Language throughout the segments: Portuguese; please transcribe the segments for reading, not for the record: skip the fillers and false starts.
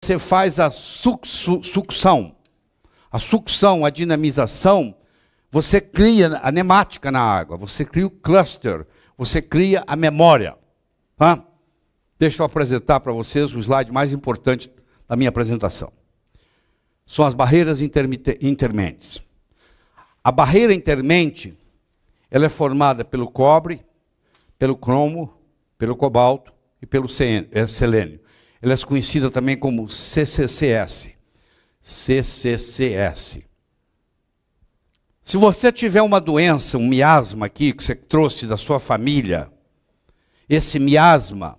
você faz a sucção, a dinamização, você cria a nemática na água, você cria o cluster, você cria a memória. Tá? Deixa eu apresentar para vocês o slide mais importante da minha apresentação. São as barreiras intermentes. A barreira intermente, ela é formada pelo cobre, pelo cromo, pelo cobalto e pelo selênio. Ela é conhecida também como CCCS. CCCS. Se você tiver uma doença, um miasma aqui, que você trouxe da sua família, esse miasma,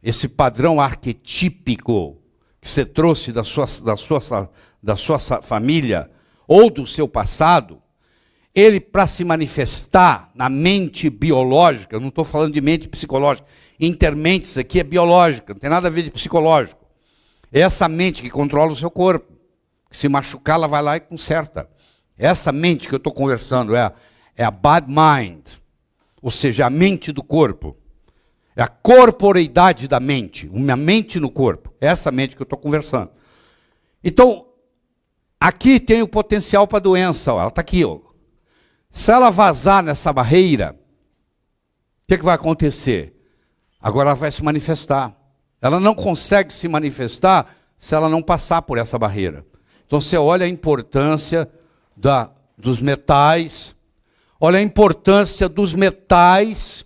esse padrão arquetípico que você trouxe da sua família ou do seu passado, ele, para se manifestar na mente biológica, eu não estou falando de mente psicológica, intermentes aqui é biológica, não tem nada a ver de psicológico. É essa mente que controla o seu corpo. Que se machucar, ela vai lá e conserta. Essa mente que eu estou conversando é a bad mind, ou seja, a mente do corpo. É a corporeidade da mente, uma mente no corpo. É essa mente que eu estou conversando. Então, aqui tem o potencial para a doença, ó, ela está aqui. Ó. Se ela vazar nessa barreira, o que vai acontecer? Agora ela vai se manifestar. Ela não consegue se manifestar se ela não passar por essa barreira. Então você olha a importância dos metais, olha a importância dos metais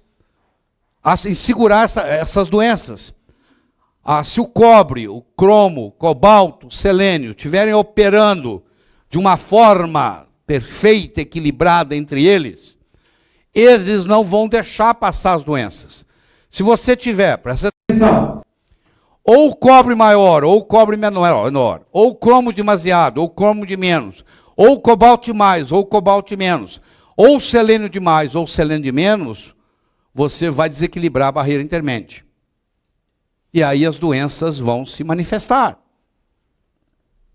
em segurar essas doenças. Se o cobre, o cromo, o cobalto, o selênio estiverem operando de uma forma perfeita, equilibrada entre eles, eles não vão deixar passar as doenças. Se você tiver, presta atenção, ou o cobre maior, ou o cobre menor, ou o cromo demasiado, ou o cromo de menos, ou o cobalto de mais, ou o cobalto de menos, ou o selênio de mais, ou o selênio de menos, você vai desequilibrar a barreira intermente. E aí as doenças vão se manifestar.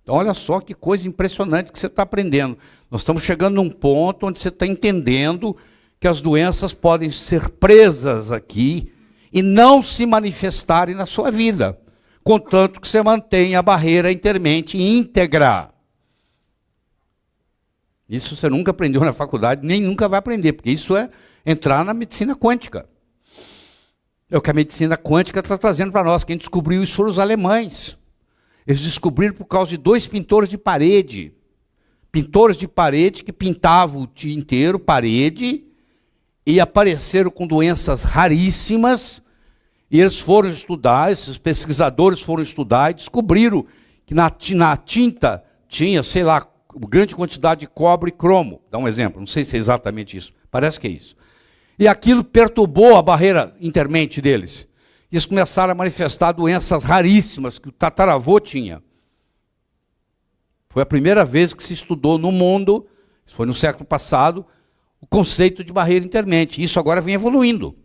Então olha só que coisa impressionante que você está aprendendo. Nós estamos chegando num ponto onde você está entendendo que as doenças podem ser presas aqui e não se manifestarem na sua vida, contanto que você mantenha a barreira intermente íntegra. Isso você nunca aprendeu na faculdade, nem nunca vai aprender, porque isso é entrar na medicina quântica. É o que a medicina quântica está trazendo para nós. Quem descobriu isso foram os alemães. Eles descobriram por causa de 2 pintores de parede. Pintores de parede que pintavam o dia inteiro parede e apareceram com doenças raríssimas. E eles foram estudar, esses pesquisadores foram estudar e descobriram que na tinta tinha, sei lá, grande quantidade de cobre e cromo. Dá um exemplo, não sei se é exatamente isso, parece que é isso. E aquilo perturbou a barreira intermente deles. E eles começaram a manifestar doenças raríssimas que o tataravô tinha. Foi a primeira vez que se estudou no mundo, isso foi no século passado, o conceito de barreira intermente. Isso agora vem evoluindo.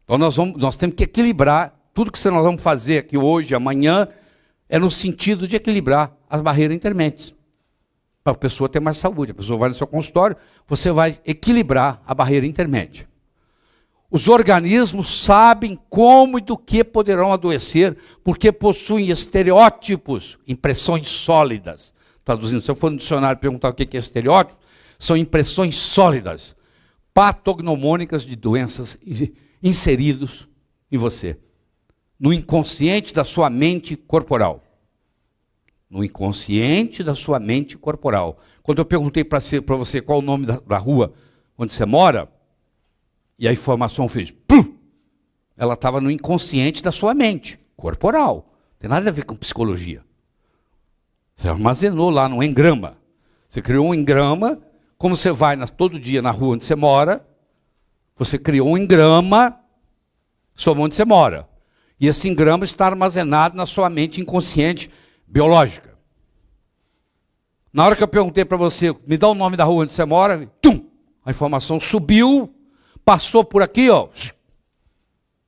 Então nós temos que equilibrar, tudo que nós vamos fazer aqui hoje, amanhã, é no sentido de equilibrar as barreiras intermentes. Para a pessoa ter mais saúde. A pessoa vai no seu consultório, você vai equilibrar a barreira intermédia. Os organismos sabem como e do que poderão adoecer, porque possuem estereótipos, impressões sólidas. Traduzindo, se eu for no dicionário perguntar o que é estereótipo, são impressões sólidas, patognomônicas de doenças inseridos em você, no inconsciente da sua mente corporal. No inconsciente da sua mente corporal. Quando eu perguntei para você qual o nome da rua onde você mora, e a informação fez, pum, ela estava no inconsciente da sua mente corporal. Não tem nada a ver com psicologia. Você armazenou lá no engrama. Você criou um engrama, como você vai todo dia na rua onde você mora, você criou um engrama sobre onde você mora. E esse engrama está armazenado na sua mente inconsciente biológica. Na hora que eu perguntei para você, me dá o nome da rua onde você mora, tum, a informação subiu, passou por aqui, ó,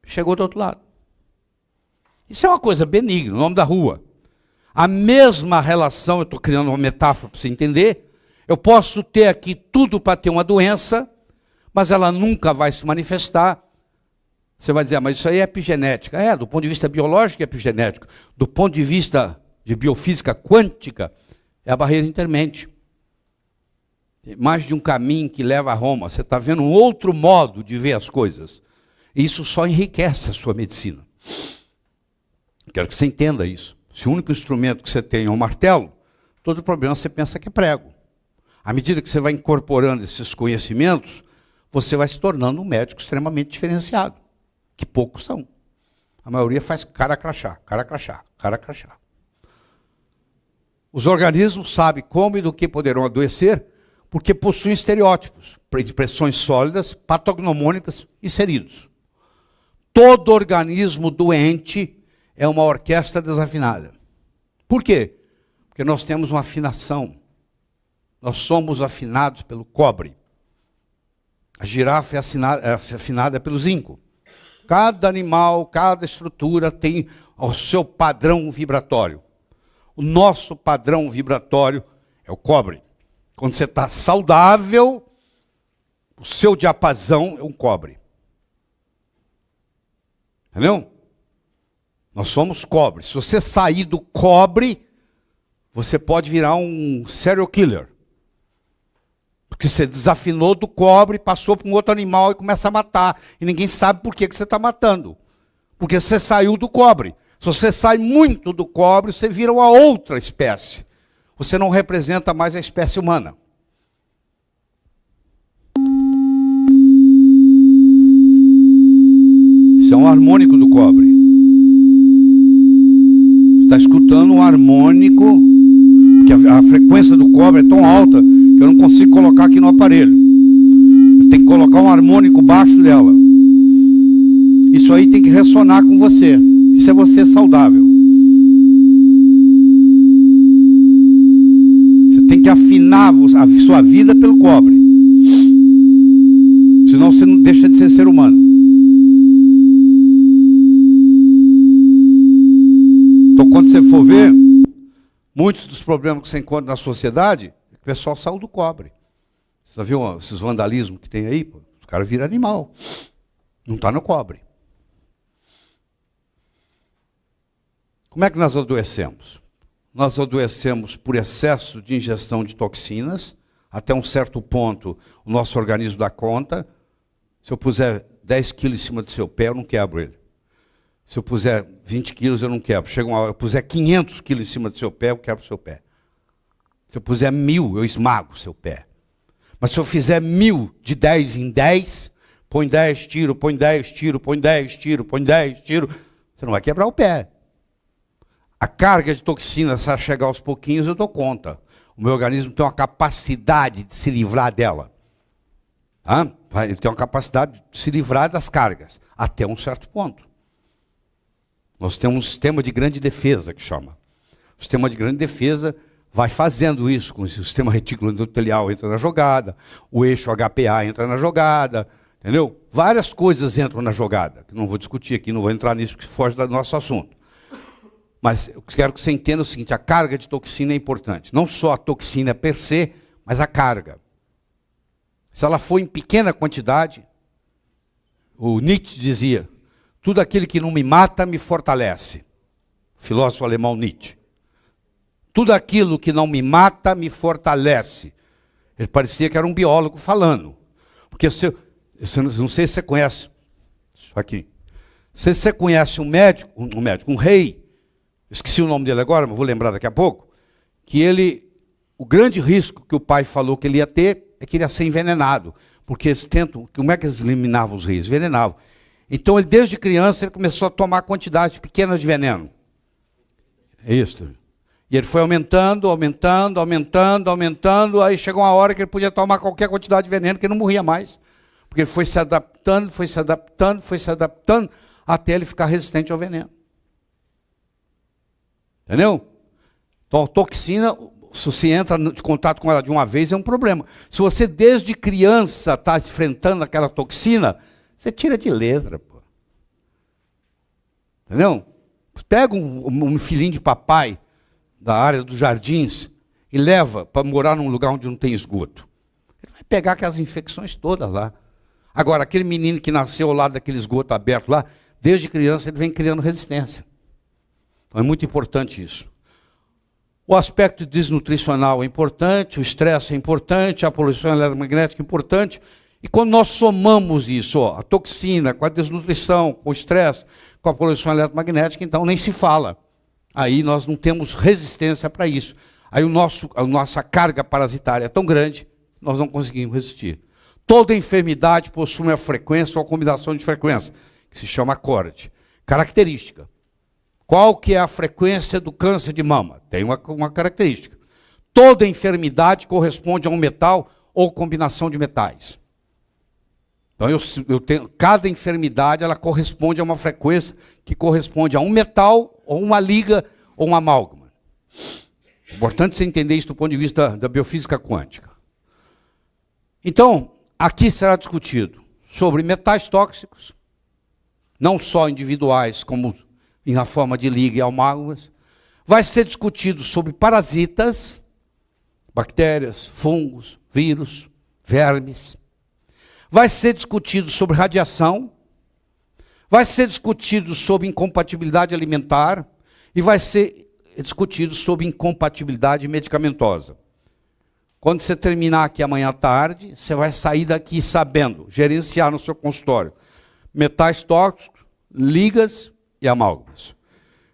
chegou do outro lado. Isso é uma coisa benigna, o nome da rua. A mesma relação, eu estou criando uma metáfora para você entender, eu posso ter aqui tudo para ter uma doença, mas ela nunca vai se manifestar Você vai dizer, mas isso aí é epigenética. É, do ponto de vista biológico é epigenético. Do ponto de vista de biofísica quântica, é a barreira intermente. Tem mais de um caminho que leva a Roma. Você está vendo um outro modo de ver as coisas. E isso só enriquece a sua medicina. Quero que você entenda isso. Se o único instrumento que você tem é um martelo, todo problema você pensa que é prego. À medida que você vai incorporando esses conhecimentos, você vai se tornando um médico extremamente diferenciado, que poucos são. A maioria faz cara crachá, cara crachá, cara crachá. Os organismos sabem como e do que poderão adoecer, porque possuem estereótipos, impressões sólidas, patognomônicas e seridos. Todo organismo doente é uma orquestra desafinada. Por quê? Porque nós temos uma afinação. Nós somos afinados pelo cobre. A girafa é afinada pelo zinco. Cada animal, cada estrutura tem o seu padrão vibratório. O nosso padrão vibratório é o cobre. Quando você está saudável, o seu diapasão é um cobre. Entendeu? Nós somos cobre. Se você sair do cobre, você pode virar um serial killer. Porque você desafinou do cobre, passou para um outro animal e começa a matar. E ninguém sabe por que você está matando. Porque você saiu do cobre. Se você sai muito do cobre, você vira uma outra espécie. Você não representa mais a espécie humana. Isso é um harmônico do cobre. Você está escutando um harmônico, que a frequência do cobre é tão alta que eu não consigo colocar aqui no aparelho. Eu tenho que colocar um harmônico baixo dela. Isso aí tem que ressonar com você. Isso é você saudável. Você tem que afinar a sua vida pelo cobre. Senão você não deixa de ser ser humano. Então quando você for ver, muitos dos problemas que você encontra na sociedade, o pessoal saiu do cobre. Você já viu esses vandalismos que tem aí? Os caras viram animal. Não está no cobre. Como é que nós adoecemos? Nós adoecemos por excesso de ingestão de toxinas. Até um certo ponto, o nosso organismo dá conta. Se eu puser 10 quilos em cima do seu pé, eu não quebro ele. Se eu puser 20 quilos, eu não quebro. Chega uma hora, eu puser 500 quilos em cima do seu pé, eu quebro o seu pé. Se eu puser 1000, eu esmago o seu pé. Mas se eu fizer 1000 de 10 em 10, põe 10 tiro, põe 10 tiro, põe 10 tiro, põe 10 tiro, você não vai quebrar o pé. A carga de toxina, se ela chegar aos pouquinhos, eu dou conta. O meu organismo tem uma capacidade de se livrar dela. Ele tem uma capacidade de se livrar das cargas, até um certo ponto. Nós temos um sistema de grande defesa, que chama. O sistema de grande defesa vai fazendo isso, com o sistema retículo endotelial entra na jogada, o eixo HPA entra na jogada, entendeu? Várias coisas entram na jogada, que não vou discutir aqui, não vou entrar nisso, porque foge do nosso assunto. Mas eu quero que você entenda o seguinte, a carga de toxina é importante. Não só a toxina per se, mas a carga. Se ela for em pequena quantidade, o Nietzsche dizia, tudo aquilo que não me mata, me fortalece. Filósofo alemão Nietzsche. Tudo aquilo que não me mata, me fortalece. Ele parecia que era um biólogo falando. Porque não sei se você conhece, isso aqui. Se você conhece um médico, um rei, esqueci o nome dele agora, mas vou lembrar daqui a pouco, que o grande risco que o pai falou que ele ia ter é que ele ia ser envenenado. Porque eles tentam, como é que eles eliminavam os reis? Envenenavam. Então, ele, desde criança, ele começou a tomar quantidade pequena de veneno. É isso. E ele foi aumentando, aumentando, aumentando, aumentando, aí chegou uma hora que ele podia tomar qualquer quantidade de veneno, que ele não morria mais. Porque ele foi se adaptando, foi se adaptando, foi se adaptando, até ele ficar resistente ao veneno. Entendeu? Então, a toxina, se você entra em contato com ela de uma vez, é um problema. Se você, desde criança, está enfrentando aquela toxina, você tira de letra, pô. Entendeu? Pega um filhinho de papai da área dos jardins e leva para morar num lugar onde não tem esgoto. Ele vai pegar aquelas infecções todas lá. Agora, aquele menino que nasceu ao lado daquele esgoto aberto lá, desde criança ele vem criando resistência. Então é muito importante isso. O aspecto desnutricional é importante, o estresse é importante, a poluição eletromagnética é importante. E quando nós somamos isso, ó, a toxina com a desnutrição, com o estresse, com a poluição eletromagnética, então nem se fala. Aí nós não temos resistência para isso. Aí a nossa carga parasitária é tão grande, nós não conseguimos resistir. Toda enfermidade possui uma frequência ou uma combinação de frequência, que se chama acorde. Característica. Qual que é a frequência do câncer de mama? Tem uma característica. Toda enfermidade corresponde a um metal ou combinação de metais. Então, cada enfermidade ela corresponde a uma frequência que corresponde a um metal, ou uma liga, ou um amálgama. Importante você entender isso do ponto de vista da biofísica quântica. Então, aqui será discutido sobre metais tóxicos, não só individuais, como na forma de liga e amálgamas. Vai ser discutido sobre parasitas, bactérias, fungos, vírus, vermes. Vai ser discutido sobre radiação. Vai ser discutido sobre incompatibilidade alimentar. E vai ser discutido sobre incompatibilidade medicamentosa. Quando você terminar aqui amanhã à tarde, você vai sair daqui sabendo gerenciar no seu consultório metais tóxicos, ligas e amálgamas.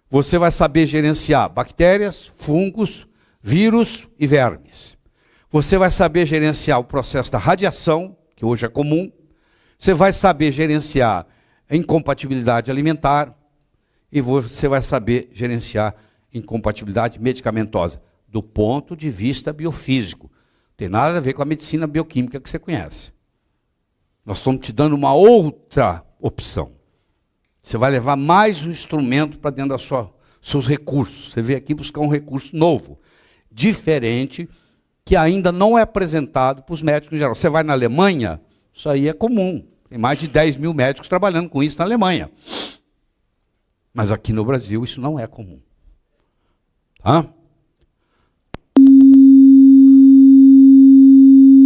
Você vai saber gerenciar bactérias, fungos, vírus e vermes. Você vai saber gerenciar o processo da radiação, que hoje é comum. Você vai saber gerenciar a incompatibilidade alimentar. E você vai saber gerenciar incompatibilidade medicamentosa, do ponto de vista biofísico. Não tem nada a ver com a medicina bioquímica que você conhece. Nós estamos te dando uma outra opção. Você vai levar mais um instrumento para dentro dos seus recursos. Você veio aqui buscar um recurso novo, diferente, que ainda não é apresentado para os médicos em geral. Você vai na Alemanha, isso aí é comum. Tem mais de 10 mil médicos trabalhando com isso na Alemanha. Mas aqui no Brasil isso não é comum. Tá?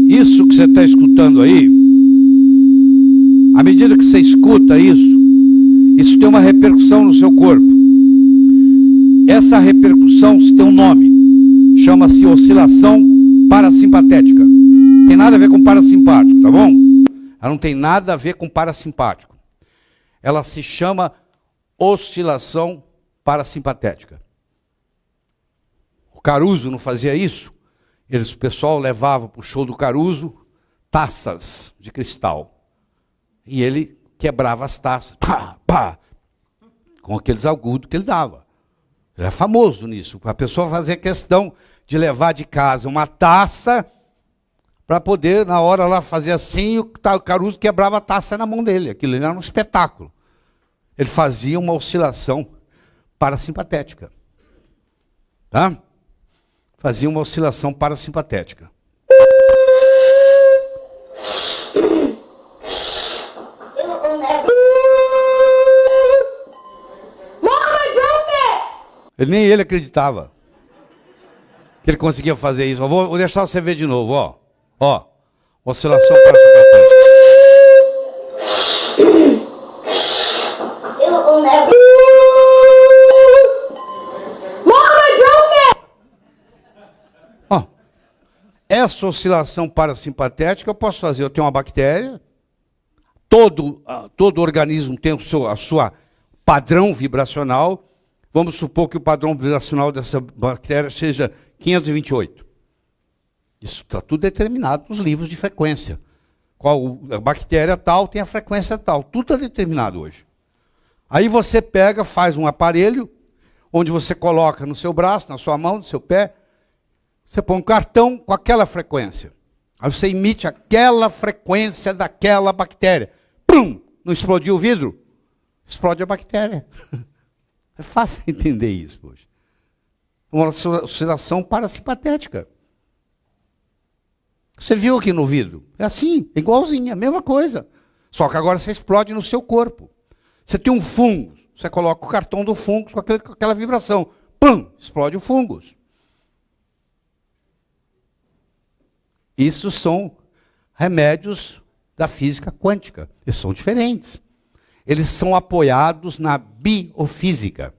Isso que você está escutando aí, à medida que você escuta isso tem uma repercussão no seu corpo. Essa repercussão tem um nome, chama-se oscilação parasimpatética. Tem nada a ver com parasimpático, tá bom? Ela não tem nada a ver com parasimpático. Ela se chama oscilação parasimpatética. O Caruso não fazia isso? O pessoal levava para o show do Caruso taças de cristal. E ele quebrava as taças, pá, pá, com aqueles agudos que ele dava. Ele é famoso nisso. A pessoa fazia questão de levar de casa uma taça para poder, na hora lá, fazer assim, o Caruso quebrava a taça na mão dele. Aquilo era um espetáculo. Ele fazia uma oscilação parasimpatética. Tá? Fazia uma oscilação parasimpatética. Nem ele acreditava que ele conseguia fazer isso. Vou deixar você ver de novo, ó. Ó, oscilação parasimpatética. Ó, essa oscilação parasimpatética eu posso fazer. Eu tenho uma bactéria, todo organismo tem a sua padrão vibracional. Vamos supor que o padrão vibracional dessa bactéria seja 528. Isso está tudo determinado nos livros de frequência. A bactéria tal tem a frequência tal. Tudo está determinado hoje. Aí você pega, faz um aparelho, onde você coloca no seu braço, na sua mão, no seu pé, você põe um cartão com aquela frequência. Aí você emite aquela frequência daquela bactéria. Pum! Não explodiu o vidro? Explode a bactéria. É fácil entender isso hoje. Uma oscilação parasimpatética. Você viu aqui no vidro? É assim, igualzinho, a mesma coisa. Só que agora você explode no seu corpo. Você tem um fungo, você coloca o cartão do fungo com aquela vibração. Pum! Explode o fungo. Isso são remédios da física quântica. Eles são diferentes. Eles são apoiados na biofísica.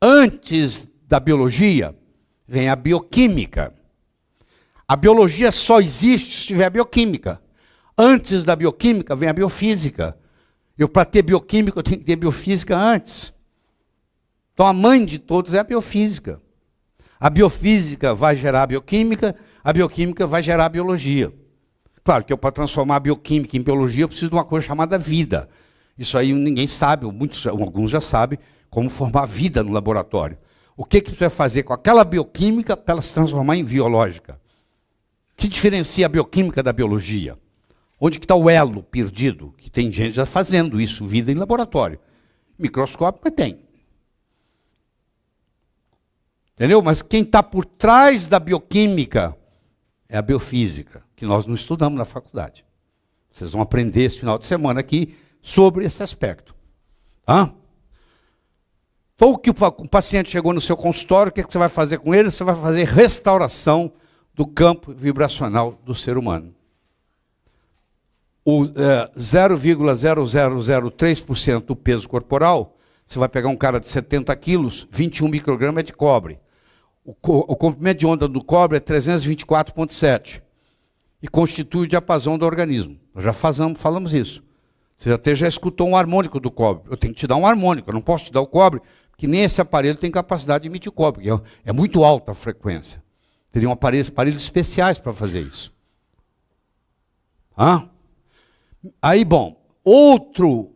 Antes da biologia, vem a bioquímica. A biologia só existe se tiver bioquímica. Antes da bioquímica, vem a biofísica. Para ter bioquímica, eu tenho que ter biofísica antes. Então, a mãe de todos é a biofísica. A biofísica vai gerar a bioquímica vai gerar a biologia. Claro que para transformar a bioquímica em biologia, eu preciso de uma coisa chamada vida. Isso aí ninguém sabe, alguns já sabem, como formar vida no laboratório. O que você vai fazer com aquela bioquímica para ela se transformar em biológica? O que diferencia a bioquímica da biologia? Onde que está o elo perdido? Que tem gente já fazendo isso, vida em laboratório. Microscópio, mas tem. Entendeu? Mas quem está por trás da bioquímica é a biofísica, que nós não estudamos na faculdade. Vocês vão aprender esse final de semana aqui sobre esse aspecto. Tá? Então, o que o paciente chegou no seu consultório, o que você vai fazer com ele? Você vai fazer restauração do campo vibracional do ser humano. O 0,0003% do peso corporal, você vai pegar um cara de 70 quilos, 21 microgramas é de cobre. O comprimento de onda do cobre é 324,7 e constitui o diapasão do organismo. Nós já falamos isso. Você já escutou um harmônico do cobre. Eu tenho que te dar um harmônico, eu não posso te dar o cobre, porque nem esse aparelho tem capacidade de emitir cobre, porque é muito alta a frequência. Teriam aparelhos especiais para fazer isso. Aí, bom, outro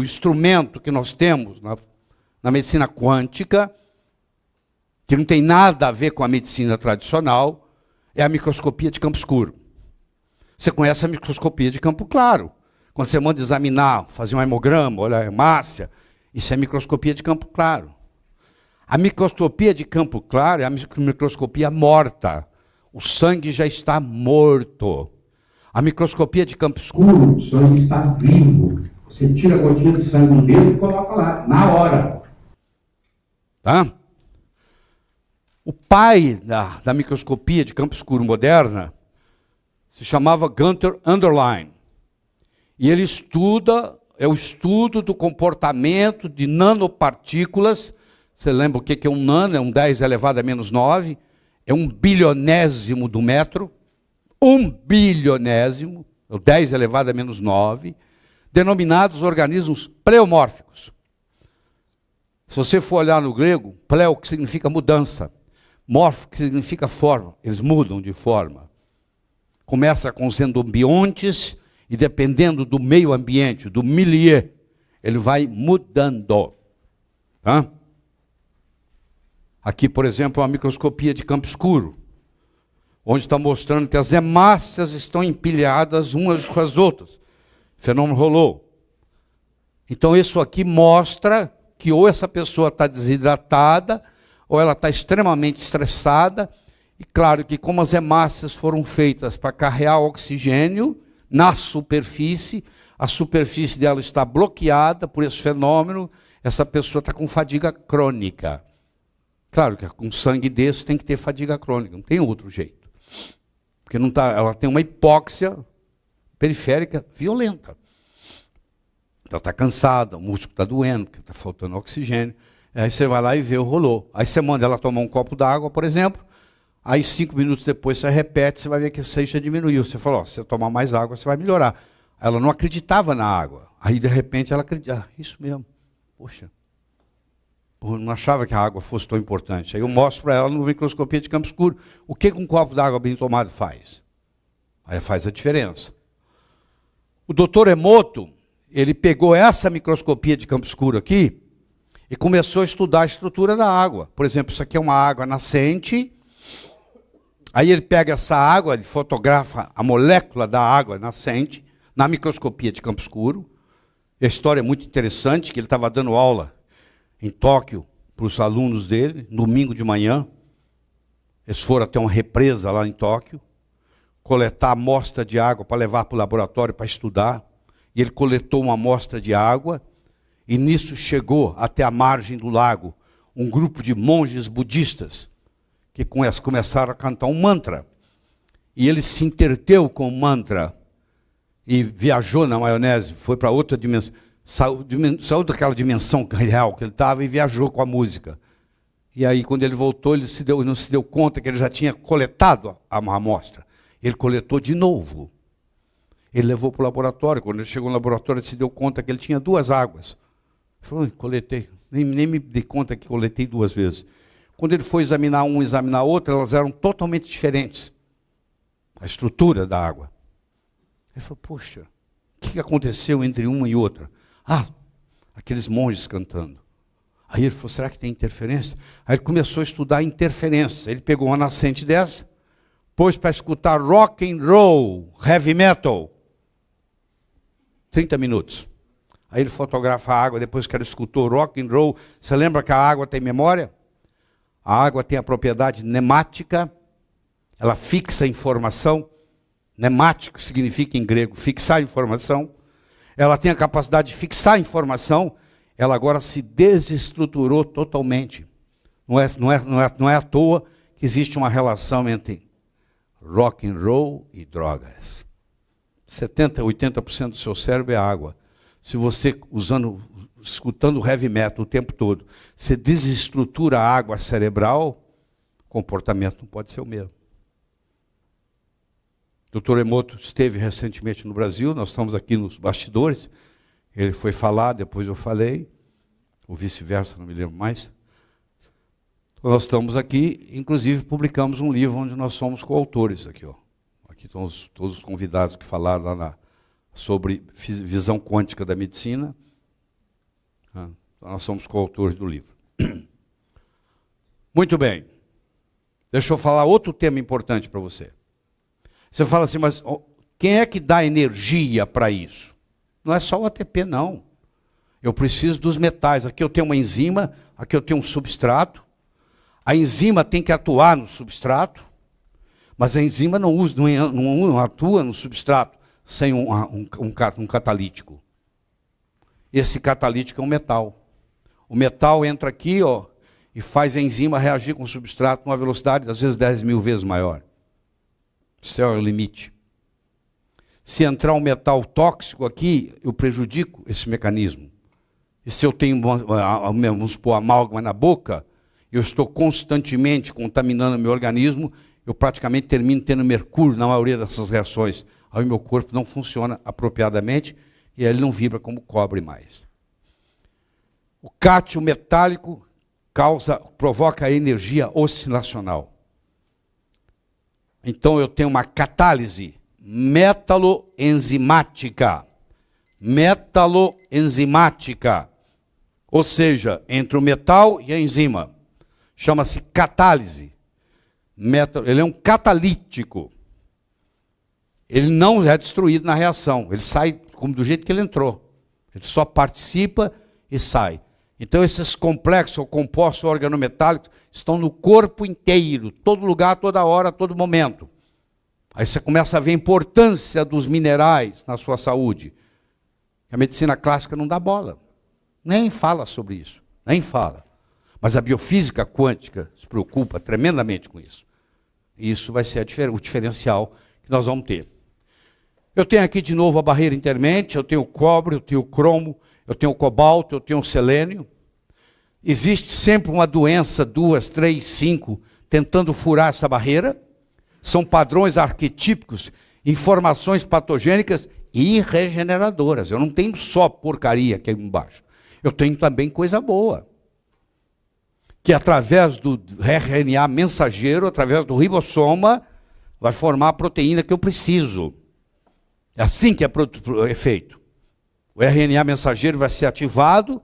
instrumento que nós temos na medicina quântica, que não tem nada a ver com a medicina tradicional, é a microscopia de campo escuro. Você conhece a microscopia de campo claro. Quando você manda examinar, fazer um hemograma, olha a hemácia, isso é microscopia de campo claro. A microscopia de campo claro é a microscopia morta. O sangue já está morto. A microscopia de campo escuro, o sangue está vivo. Você tira a gotinha de sangue no dedo e coloca lá, na hora. Tá? O pai da microscopia de campo escuro moderna se chamava Gunther Anderlein. E ele é o estudo do comportamento de nanopartículas. Você lembra o que é um nano? É um 10 elevado a menos 9. É 1/1000º do metro. 1/1000º, é o 10 elevado a menos 9, denominados organismos pleomórficos. Se você for olhar no grego, pleo, que significa mudança, mórfico, que significa forma, eles mudam de forma. Começa com os endobiontes, e dependendo do meio ambiente, do milieu, ele vai mudando. Tá? Aqui, por exemplo, a microscopia de campo escuro, onde está mostrando que as hemácias estão empilhadas umas com as outras. O fenômeno rolou. Então, isso aqui mostra que ou essa pessoa está desidratada, ou ela está extremamente estressada. E claro que como as hemácias foram feitas para carregar oxigênio na superfície, a superfície dela está bloqueada por esse fenômeno, essa pessoa está com fadiga crônica. Claro que com sangue desse tem que ter fadiga crônica, não tem outro jeito. Porque não tá, ela tem uma hipóxia periférica violenta. Ela está cansada, o músculo está doendo, porque está faltando oxigênio. Aí você vai lá e vê o rolô. Aí você manda ela tomar um copo d'água, por exemplo. Aí 5 minutos depois você repete, você vai ver que a seixa diminuiu. Você falou, se você tomar mais água, você vai melhorar. Ela não acreditava na água. Aí de repente ela acredita, isso mesmo. Poxa. Não achava que a água fosse tão importante. Aí eu mostro para ela no microscopia de campo escuro o que um copo d'água bem tomado faz. Aí faz a diferença. O doutor Emoto, ele pegou essa microscopia de campo escuro aqui e começou a estudar a estrutura da água. Por exemplo, isso aqui é uma água nascente. Aí ele pega essa água, ele fotografa a molécula da água nascente na microscopia de campo escuro. E a história é muito interessante, que ele estava dando aula em Tóquio para os alunos dele, domingo de manhã. Eles foram até uma represa lá em Tóquio, coletar amostra de água para levar para o laboratório para estudar. E ele coletou uma amostra de água, e nisso chegou até a margem do lago um grupo de monges budistas, que começaram a cantar um mantra. e ele se interteu com o mantra e viajou na maionese, foi para outra dimensão, saiu daquela dimensão real que ele estava e viajou com a música. E aí, quando ele voltou, ele não se deu conta que ele já tinha coletado a amostra. Ele coletou de novo. Ele levou para o laboratório. Quando ele chegou no laboratório, ele se deu conta que ele tinha 2 águas. Ele falou, coletei. Nem me dei conta que coletei 2 vezes. Quando ele foi examinar um, examinar outro, elas eram totalmente diferentes. A estrutura da água. Ele falou, poxa, o que aconteceu entre uma e outra? Ah, aqueles monges cantando. Aí ele falou, será que tem interferência? Aí ele começou a estudar interferência. Ele pegou uma nascente dessa, pôs para escutar rock and roll, heavy metal. 30 minutos. Aí ele fotografa a água, depois que ele escutou rock and roll. Você lembra que a água tem memória? A água tem a propriedade nemática, ela fixa a informação. Nemático significa em grego fixar informação. Ela tem a capacidade de fixar a informação. Ela agora se desestruturou totalmente. Não é à toa que existe uma relação entre rock and roll e drogas. 70%, 80% do seu cérebro é água. Se você, escutando heavy metal o tempo todo, você desestrutura a água cerebral, o comportamento não pode ser o mesmo. O Dr. Emoto esteve recentemente no Brasil, nós estamos aqui nos bastidores. Ele foi falar, depois eu falei, ou vice-versa, não me lembro mais. Então, nós estamos aqui, inclusive publicamos um livro onde nós somos coautores. Aqui estão todos os convidados que falaram lá sobre visão quântica da medicina. Então, nós somos coautores do livro. Muito bem. Deixa eu falar outro tema importante para você. Você fala assim, mas quem é que dá energia para isso? Não é só o ATP, não. Eu preciso dos metais. Aqui eu tenho uma enzima, aqui eu tenho um substrato. A enzima tem que atuar no substrato, mas a enzima não atua no substrato sem um catalítico. Esse catalítico é um metal. O metal entra aqui, e faz a enzima reagir com o substrato numa velocidade, às vezes 10.000 vezes maior. Esse é o limite. Se entrar um metal tóxico aqui, eu prejudico esse mecanismo. E se eu tenho, vamos supor, amálgama na boca, eu estou constantemente contaminando o meu organismo, eu praticamente termino tendo mercúrio na maioria dessas reações. Aí o meu corpo não funciona apropriadamente e ele não vibra como cobre mais. O cátion metálico provoca energia oscilacional. Então eu tenho uma catálise metaloenzimática. Metaloenzimática. Ou seja, entre o metal e a enzima. Chama-se catálise. Ele é um catalítico. Ele não é destruído na reação. Ele sai como do jeito que ele entrou. Ele só participa e sai. Então esses complexos ou compostos organometálicos estão no corpo inteiro, todo lugar, toda hora, todo momento. Aí você começa a ver a importância dos minerais na sua saúde. A medicina clássica não dá bola. Nem fala sobre isso. Nem fala. Mas a biofísica quântica se preocupa tremendamente com isso. E isso vai ser o diferencial que nós vamos ter. Eu tenho aqui de novo a barreira intermente, eu tenho o cobre, eu tenho o cromo, eu tenho o cobalto, eu tenho o selênio. Existe sempre uma doença, 2, 3, 5, tentando furar essa barreira. São padrões arquetípicos, informações patogênicas e regeneradoras. Eu não tenho só porcaria aqui embaixo. Eu tenho também coisa boa. Que através do RNA mensageiro, através do ribossoma, vai formar a proteína que eu preciso. É assim que é feito. O RNA mensageiro vai ser ativado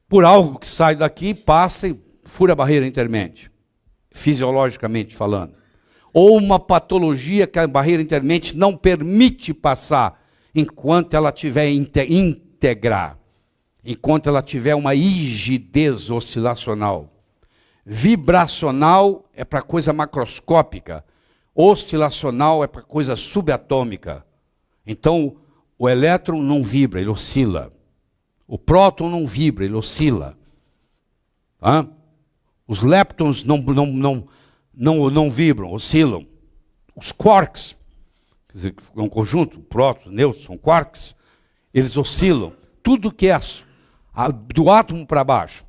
por algo que sai daqui, passa e fura a barreira intermente, fisiologicamente falando. Ou uma patologia que a barreira intermente não permite passar enquanto ela estiver íntegra, enquanto ela tiver uma rigidez oscilacional. Vibracional é para coisa macroscópica, oscilacional é para coisa subatômica. Então, o elétron não vibra, ele oscila. O próton não vibra, ele oscila. Os leptons não vibram, oscilam. os quarks, quer dizer, é um conjunto, prótons, nêutrons, são quarks, eles oscilam. Tudo que é do átomo para baixo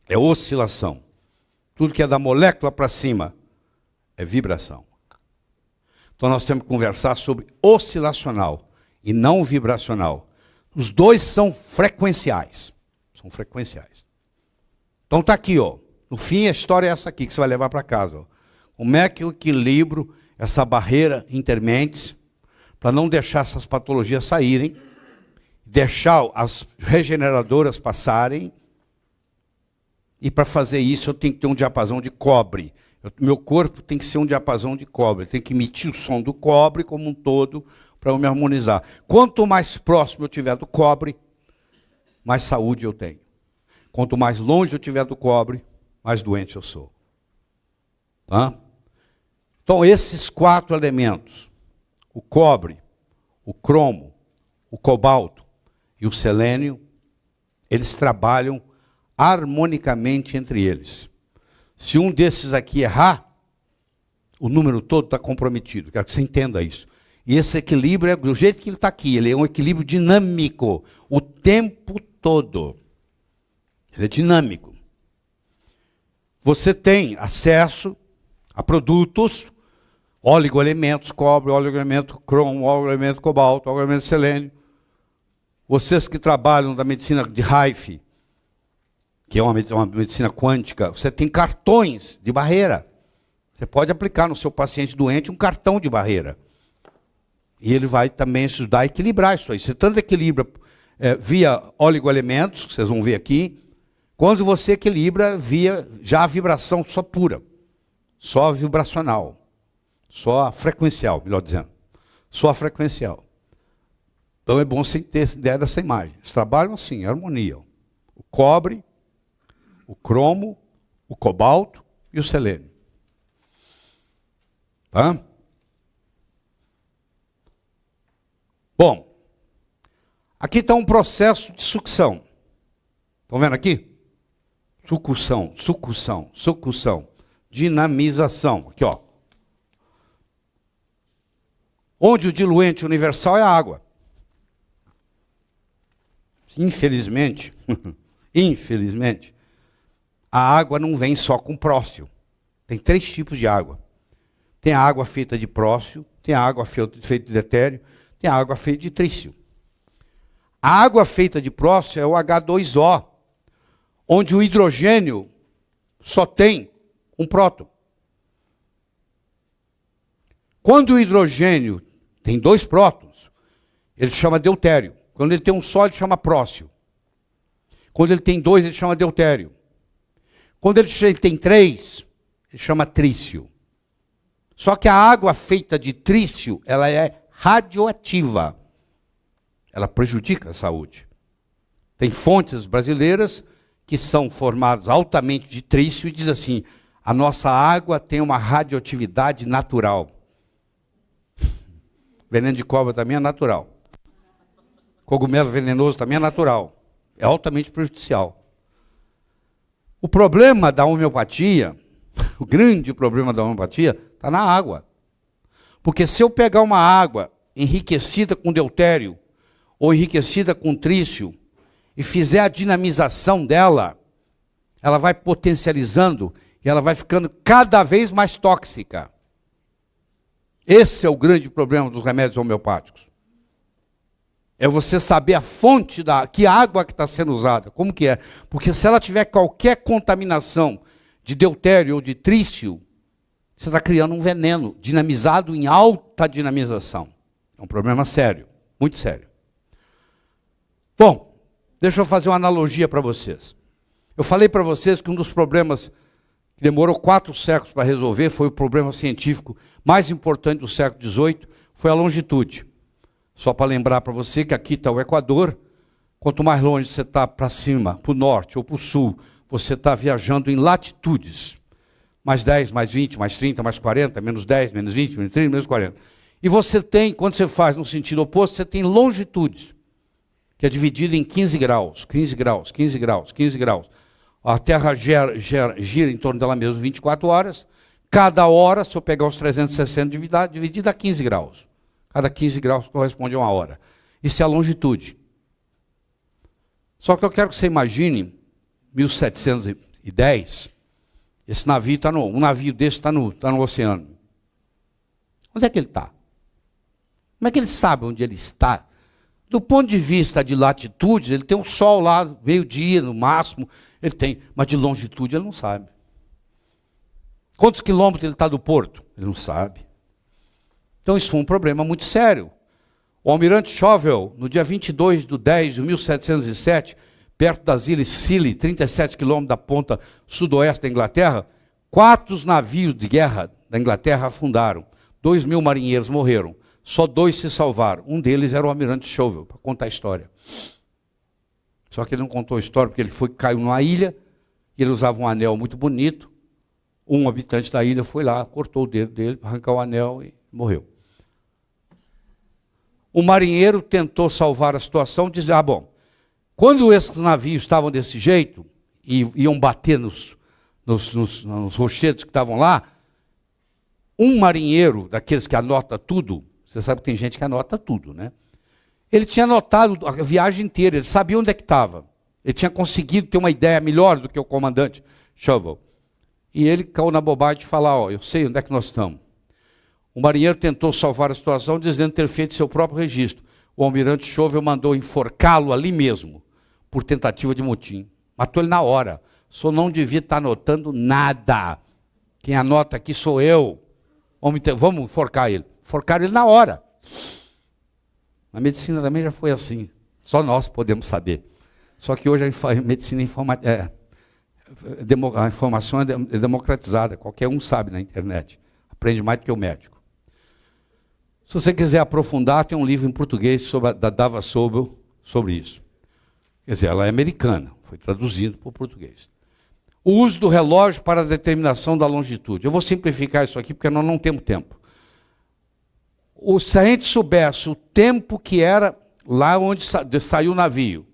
é oscilação. Tudo que é da molécula para cima é vibração. Então nós temos que conversar sobre oscilacional e não vibracional. Os dois são frequenciais. São frequenciais. Então está aqui, ó. No fim, a história é essa aqui que você vai levar para casa. Ó. Como é que eu equilibro essa barreira intermentes para não deixar essas patologias saírem, deixar as regeneradoras passarem, e para fazer isso eu tenho que ter um diapasão de cobre. Meu corpo tem que ser um diapasão de cobre, tem que emitir o som do cobre como um todo para eu me harmonizar. Quanto mais próximo eu tiver do cobre, mais saúde eu tenho. Quanto mais longe eu tiver do cobre, mais doente eu sou. Tá? Então esses 4 elementos, o cobre, o cromo, o cobalto e o selênio, eles trabalham harmonicamente entre eles. Se um desses aqui errar, o número todo está comprometido. Quero que você entenda isso. E esse equilíbrio é do jeito que ele está aqui. Ele é um equilíbrio dinâmico o tempo todo. Ele é dinâmico. Você tem acesso a produtos, oligoelementos, cobre, oligoelemento cromo, oligoelemento cobalto, oligoelemento selênio. Vocês que trabalham da medicina de Rife, que é uma medicina quântica, você tem cartões de barreira. Você pode aplicar no seu paciente doente um cartão de barreira. E ele vai também ajudar a equilibrar isso aí. Você tanto equilibra via oligoelementos, que vocês vão ver aqui, quando você equilibra via já a vibração só pura. Só a vibracional. Só a frequencial, melhor dizendo. Só a frequencial. Então é bom você ter ideia dessa imagem. Eles trabalham assim, harmonia. O cobre, o cromo, o cobalto e o selênio. Tá? Bom, aqui está um processo de sucção. Estão vendo aqui? Sucção, sucção, sucção. Dinamização. Aqui, ó. Onde o diluente universal é a água. Infelizmente, infelizmente, a água não vem só com prócio. Tem 3 tipos de água. Tem a água feita de prócio, tem a água feita de etéreo, tem a água feita de trício. A água feita de prócio é o H2O, onde o hidrogênio só tem um próton. Quando o hidrogênio tem 2 prótons, ele chama deutério. Quando ele tem um só, ele chama prócio. Quando ele tem 2, ele chama deutério. Quando ele tem 3, ele chama trício. Só que a água feita de trício, ela é radioativa. Ela prejudica a saúde. Tem fontes brasileiras que são formadas altamente de trício e diz assim, a nossa água tem uma radioatividade natural. Veneno de cobra também é natural. Cogumelo venenoso também é natural. É altamente prejudicial. O problema da homeopatia, o grande problema da homeopatia, está na água. Porque se eu pegar uma água enriquecida com deutério, ou enriquecida com trício, e fizer a dinamização dela, ela vai potencializando, e ela vai ficando cada vez mais tóxica. Esse é o grande problema dos remédios homeopáticos. É você saber a fonte que água que está sendo usada, como que é. Porque se ela tiver qualquer contaminação de deutério ou de trício, você está criando um veneno dinamizado em alta dinamização. É um problema sério, muito sério. Bom, deixa eu fazer uma analogia para vocês. Eu falei para vocês que um dos problemas que demorou 4 séculos para resolver foi o problema científico mais importante do século XVIII, foi a longitude. Só para lembrar para você que aqui está o Equador, quanto mais longe você está para cima, para o norte ou para o sul, você está viajando em latitudes. Mais 10, mais 20, mais 30, mais 40, menos 10, menos 20, menos 30, menos 40. E você tem, quando você faz no sentido oposto, você tem longitudes, que é dividida em 15 graus, 15 graus, 15 graus, 15 graus. A Terra gira em torno dela mesma 24 horas, Cada hora, se eu pegar os 360 dividido a 15 graus. Cada 15 graus corresponde a 1 hora. Isso é a longitude. Só que eu quero que você imagine, 1710, esse navio está um navio desse está no oceano. Onde é que ele está? Como é que ele sabe onde ele está? Do ponto de vista de latitude, ele tem um sol lá, meio-dia, no máximo, ele tem, mas de longitude ele não sabe. Quantos quilômetros ele está do porto? Ele não sabe. Então isso foi um problema muito sério. O almirante Chauvel, no dia 22/10/1707, perto das ilhas Scilly, 37 quilômetros da ponta sudoeste da Inglaterra, 4 navios de guerra da Inglaterra afundaram. 2.000 marinheiros morreram. Só 2 se salvaram. Um deles era o almirante Chauvel, para contar a história. Só que ele não contou a história porque ele caiu numa ilha, ele usava um anel muito bonito, um habitante da ilha foi lá, cortou o dedo dele para arrancar o anel e morreu. O marinheiro tentou salvar a situação, dizendo, bom, quando esses navios estavam desse jeito, e iam bater nos rochedos que estavam lá, um marinheiro, daqueles que anota tudo, você sabe que tem gente que anota tudo, né? Ele tinha anotado a viagem inteira, ele sabia onde é que estava. Ele tinha conseguido ter uma ideia melhor do que o comandante Chauvel. E ele caiu na bobagem de falar, eu sei onde é que nós estamos. O marinheiro tentou salvar a situação, dizendo ter feito seu próprio registro. O almirante Chauvel mandou enforcá-lo ali mesmo, por tentativa de motim. Matou ele na hora. Só não devia estar anotando nada. Quem anota aqui sou eu. Vamos enforcar ele. Enforcaram ele na hora. A medicina também já foi assim. Só nós podemos saber. Só que hoje a medicina a informação é democratizada. Qualquer um sabe na internet. Aprende mais do que o médico. Se você quiser aprofundar, tem um livro em português da Dava Sobel sobre isso. Quer dizer, ela é americana, foi traduzido para o português. O uso do relógio para a determinação da longitude. Eu vou simplificar isso aqui porque nós não temos tempo. Se a gente soubesse o tempo que era lá onde saiu o navio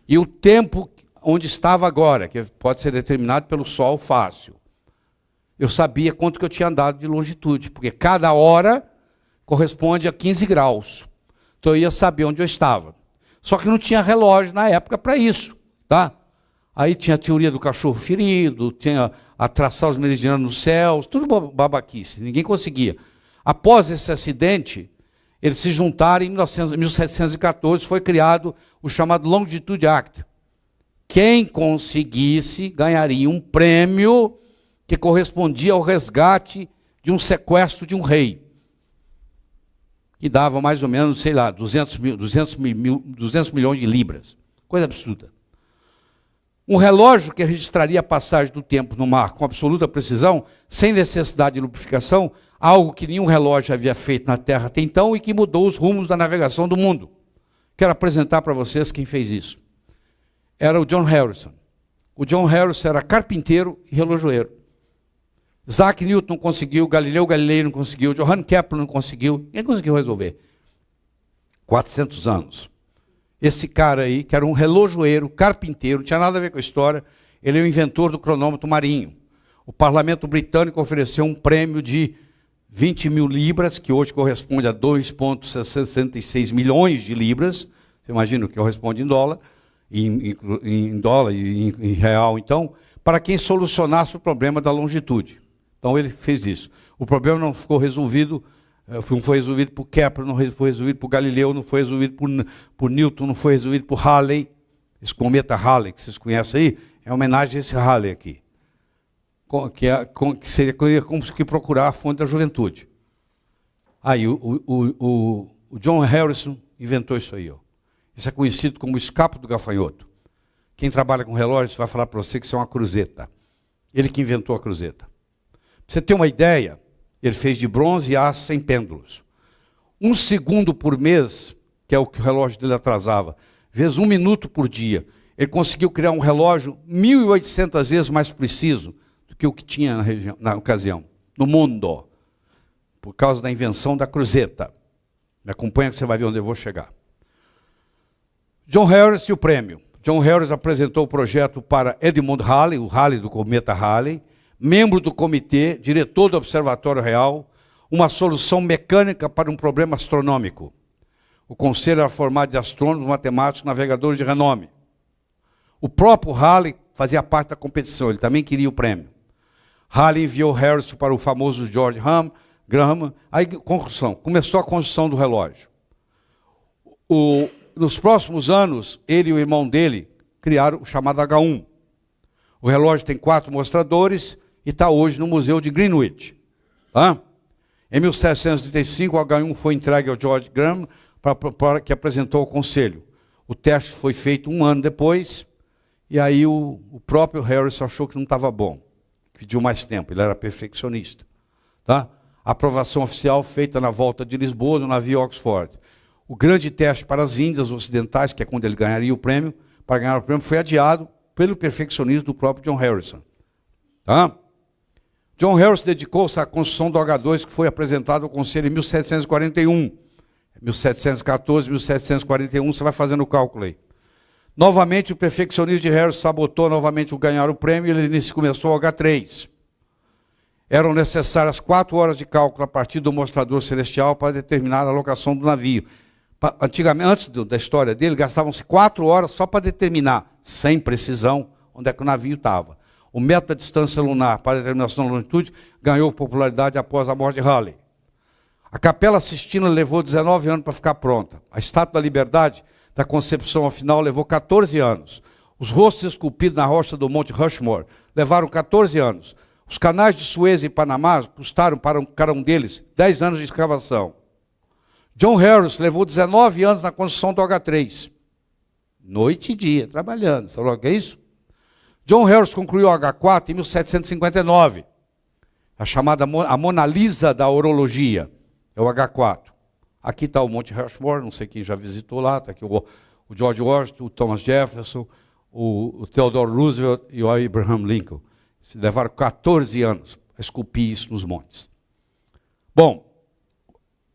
e o tempo onde estava agora, que pode ser determinado pelo sol fácil, eu sabia quanto que eu tinha andado de longitude, porque cada hora corresponde a 15 graus. Então eu ia saber onde eu estava. Só que não tinha relógio na época para isso, tá? Aí tinha a teoria do cachorro ferido, tinha a traçar os meridianos nos céus, tudo babaquice, ninguém conseguia. Após esse acidente, eles se juntaram em 1714, foi criado o chamado Longitude Act. Quem conseguisse ganharia um prêmio que correspondia ao resgate de um sequestro de um rei. Que dava mais ou menos, sei lá, 200 milhões de libras. Coisa absurda. Um relógio que registraria a passagem do tempo no mar com absoluta precisão, sem necessidade de lubrificação, algo que nenhum relógio havia feito na Terra até então e que mudou os rumos da navegação do mundo. Quero apresentar para vocês quem fez isso. Era o John Harrison. O John Harrison era carpinteiro e relojoeiro. Isaac Newton não conseguiu, Galileu Galilei não conseguiu, Johann Kepler não conseguiu, ninguém conseguiu resolver. 400 anos. Esse cara aí, que era um relojoeiro, carpinteiro, não tinha nada a ver com a história, ele é o inventor do cronômetro marinho. O parlamento britânico ofereceu um prêmio de 20 mil libras, que hoje corresponde a 2,66 milhões de libras, você imagina o que corresponde em dólar, em dólar e em real, então, para quem solucionasse o problema da longitude. Então ele fez isso. O problema não ficou resolvido, não foi resolvido por Kepler, não foi resolvido por Galileu, não foi resolvido por Newton, não foi resolvido por Halley. Esse cometa Halley, que vocês conhecem aí, é homenagem a esse Halley aqui. Que seria como que procurar a fonte da juventude. Aí o John Harrison inventou isso aí. Isso é conhecido como o escape do gafanhoto. Quem trabalha com relógios vai falar para você que isso é uma cruzeta. Ele que inventou a cruzeta. Para você ter uma ideia, ele fez de bronze e aço sem pêndulos. 1 segundo por mês, que é o que o relógio dele atrasava, vezes 1 minuto por dia, ele conseguiu criar um relógio 1.800 vezes mais preciso do que o que tinha na ocasião, no mundo, por causa da invenção da cruzeta. Me acompanha que você vai ver onde eu vou chegar. John Harris e o prêmio. John Harris apresentou o projeto para Edmund Halley, o Halley do cometa Halley, membro do comitê, diretor do Observatório Real, uma solução mecânica para um problema astronômico. O conselho era formado de astrônomos, matemáticos, navegadores de renome. O próprio Halley fazia parte da competição, ele também queria o prêmio. Halley enviou Harrison para o famoso George Graham. Aí, conclusão, começou a construção do relógio. Nos próximos anos, ele e o irmão dele criaram o chamado H1. O relógio tem 4 mostradores e está hoje no Museu de Greenwich. Tá? Em 1735, o H1 foi entregue ao George Graham, que apresentou ao conselho. O teste foi feito 1 ano depois, e aí o próprio Harrison achou que não estava bom. Pediu mais tempo, ele era perfeccionista. Tá? A aprovação oficial feita na volta de Lisboa, no navio Oxford. O grande teste para as Índias Ocidentais, que é quando ele ganharia o prêmio, para ganhar o prêmio, foi adiado pelo perfeccionismo do próprio John Harrison. Tá? John Harrison dedicou-se à construção do H2, que foi apresentado ao Conselho em 1741. 1714, 1741, você vai fazendo o cálculo aí. Novamente, o perfeccionismo de Harrison sabotou novamente o ganhar o prêmio, e ele começou o H3. Eram necessárias 4 horas de cálculo a partir do mostrador celestial para determinar a alocação do navio. Antigamente, antes da história dele, gastavam-se 4 horas só para determinar, sem precisão, onde é que o navio estava. O método da distância lunar para a determinação da longitude ganhou popularidade após a morte de Halley. A Capela Sistina levou 19 anos para ficar pronta. A Estátua da Liberdade, da concepção ao final, levou 14 anos. Os rostos esculpidos na rocha do Monte Rushmore levaram 14 anos. Os canais de Suez e Panamá custaram para cada um deles 10 anos de escavação. John Harrison levou 19 anos na construção do H3. Noite e dia, trabalhando. Sabe o que é isso? John Harrison concluiu o H4 em 1759. A chamada a Mona Lisa da orologia. É o H4. Aqui está o Monte Rushmore, não sei quem já visitou lá. Está aqui o George Washington, o Thomas Jefferson, o Theodore Roosevelt e o Abraham Lincoln. Levaram 14 anos a esculpir isso nos montes. Bom,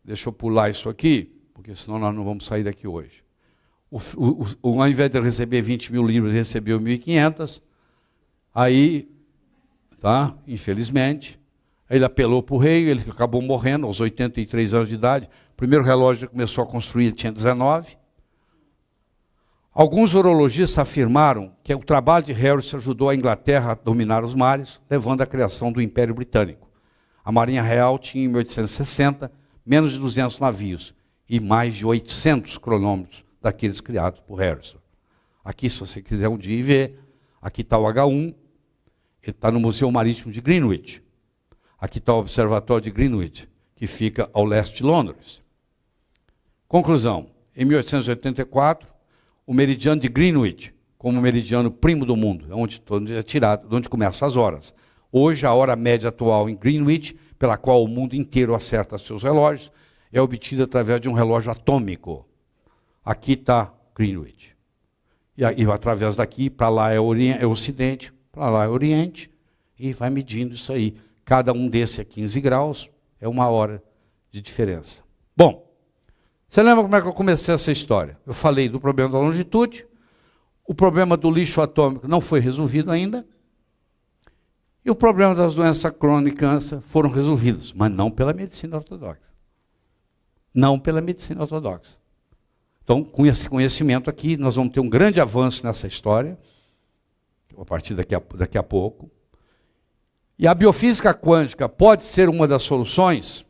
deixa eu pular isso aqui, porque senão nós não vamos sair daqui hoje. Ao invés de receber 20 mil libras, ele recebeu 1.500. Aí, tá, infelizmente, ele apelou para o rei, ele acabou morrendo aos 83 anos de idade. O primeiro relógio que começou a construir, ele tinha 19. Alguns orologistas afirmaram que o trabalho de Harrison ajudou a Inglaterra a dominar os mares, levando à criação do Império Britânico. A Marinha Real tinha, em 1860, menos de 200 navios e mais de 800 cronômetros daqueles criados por Harrison. Aqui, se você quiser um dia ver, aqui está o H1, ele está no Museu Marítimo de Greenwich. Aqui está o Observatório de Greenwich, que fica ao leste de Londres. Conclusão, em 1884, o meridiano de Greenwich, como o meridiano primo do mundo, onde é tirado, onde começam as horas. Hoje, a hora média atual em Greenwich, pela qual o mundo inteiro acerta seus relógios, é obtida através de um relógio atômico. Aqui está Greenwich. E através daqui, para lá é Ocidente, para lá é Oriente, e vai medindo isso aí. Cada um desses é 15 graus, é 1 hora de diferença. Bom, você lembra como é que eu comecei essa história? Eu falei do problema da longitude, o problema do lixo atômico não foi resolvido ainda, e o problema das doenças crônicas foram resolvidos, mas não pela medicina ortodoxa. Não pela medicina ortodoxa. Então, com esse conhecimento aqui, nós vamos ter um grande avanço nessa história, a partir daqui a pouco. E a biofísica quântica pode ser uma das soluções?